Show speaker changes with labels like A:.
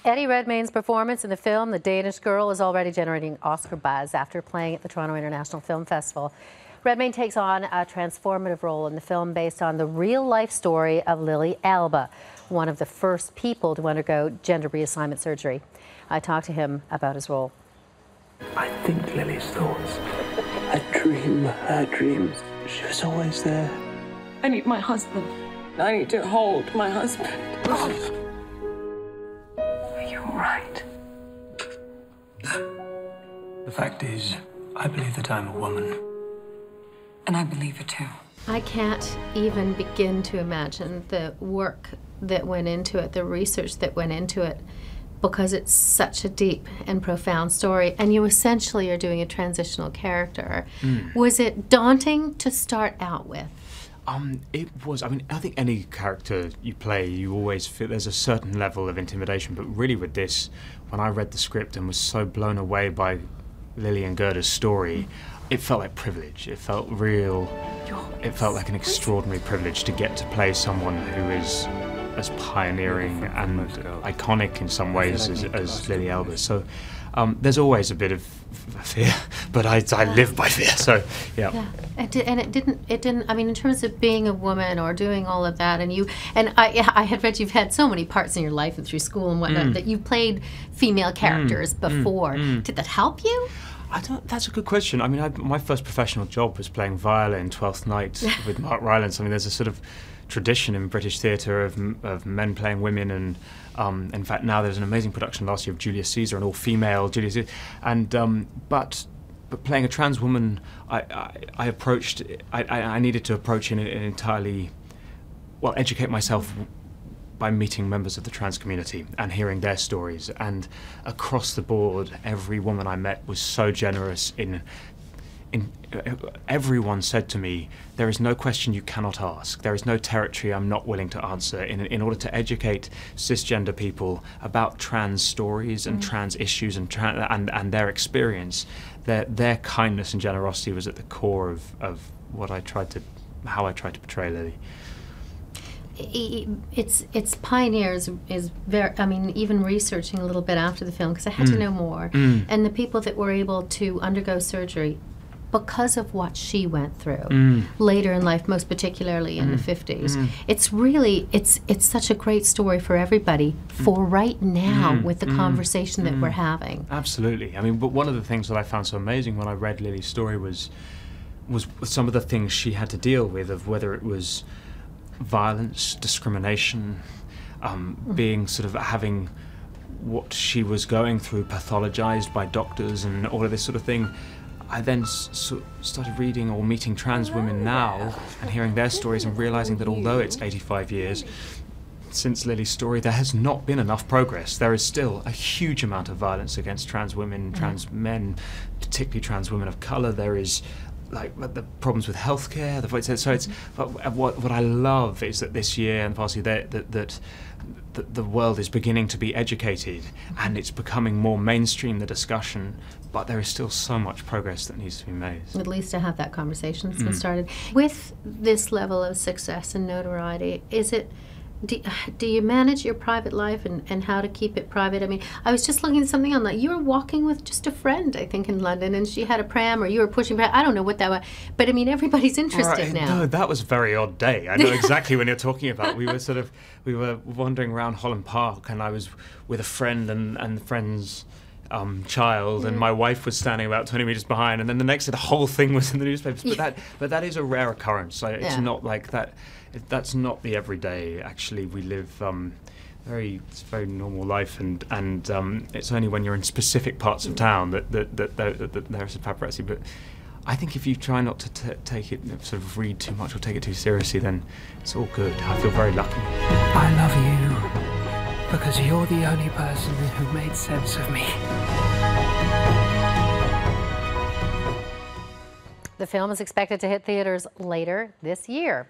A: Eddie Redmayne's performance in the film The Danish Girl is already generating Oscar buzz after playing at the Toronto International Film Festival. Redmayne takes on a transformative role in the film based on the real-life story of Lily Alba, one of the first people to undergo gender reassignment surgery. I talked to him about his role.
B: I think Lily's thoughts. I dream her dreams. She was always there.
C: I need my husband. I need to hold my husband.
B: Are you all right? The fact is, I believe that I'm a woman.
C: And I believe it too.
A: I can't even begin to imagine the work that went into it, the research that went into it, because it's such a deep and profound story, and you essentially are doing a transitional character. Was it daunting to start out with?
D: It was. I mean, I think any character you play, you always feel there's a certain level of intimidation, but really with this, when I read the script and was so blown away by Lily and Gerda's story, it felt like privilege. It felt real. It felt like an extraordinary privilege to get to play someone who is as pioneering and iconic in some ways as Lily Alba. So there's always a bit of fear, but I live by fear. So yeah.
A: And it didn't. I mean, in terms of being a woman or doing all of that, and I had read you've had so many parts in your life and through school and whatnot that you've played female characters before. Did that help you?
D: That's a good question. I mean, my first professional job was playing viola in Twelfth Night with Mark Rylance. I mean, there's a sort of tradition in British theatre of men playing women, and in fact now there's an amazing production last year of Julius Caesar, an all-female Julius Caesar, and but playing a trans woman, I needed to approach in an entirely, well, educate myself by meeting members of the trans community and hearing their stories, and across the board every woman I met was so generous in everyone said to me, there is no question you cannot ask, there is no territory I'm not willing to answer in order to educate cisgender people about trans stories and trans issues and their experience. Their kindness and generosity was at the core of what how I tried to portray Lily.
A: It's pioneers is very. I mean, even researching a little bit after the film, because I had to know more, and the people that were able to undergo surgery because of what she went through later in life, most particularly in the 50s. It's really, it's such a great story for everybody for right now with the conversation that we're having.
D: Absolutely. I mean, but one of the things that I found so amazing when I read Lily's story was some of the things she had to deal with, of whether it was violence, discrimination, being sort of having what she was going through pathologized by doctors and all of this sort of thing. I then started reading or meeting trans women now and hearing their stories and realizing that although it's 85 years since Lily's story, there has not been enough progress. There is still a huge amount of violence against trans women, trans men, particularly trans women of color. There is like the problems with healthcare. So it's what I love is that this year and past year that the world is beginning to be educated and it's becoming more mainstream, the discussion, but there is still so much progress that needs to be made.
A: At least to have that conversation that's been started. With this level of success and notoriety, do you manage your private life and how to keep it private? I mean, I was just looking at something on that. You were walking with just a friend, I think, in London, and she had a pram, or you were pushing pram. I don't know what that was, but I mean, everybody's interested now.
D: No, that was a very odd day. I know exactly when you're talking about. We were wandering around Holland Park, and I was with a friend and the friend's child, and my wife was standing about 20 meters behind, and then the next day the whole thing was in the newspapers. But that is a rare occurrence. It's not like that. That's not the everyday. Actually, we live it's a very normal life, and it's only when you're in specific parts of town that there's a paparazzi. But I think if you try not to take it, sort of read too much or take it too seriously, then it's all good. I feel very lucky.
B: I love you because you're the only person who made sense of me.
A: The film is expected to hit theaters later this year.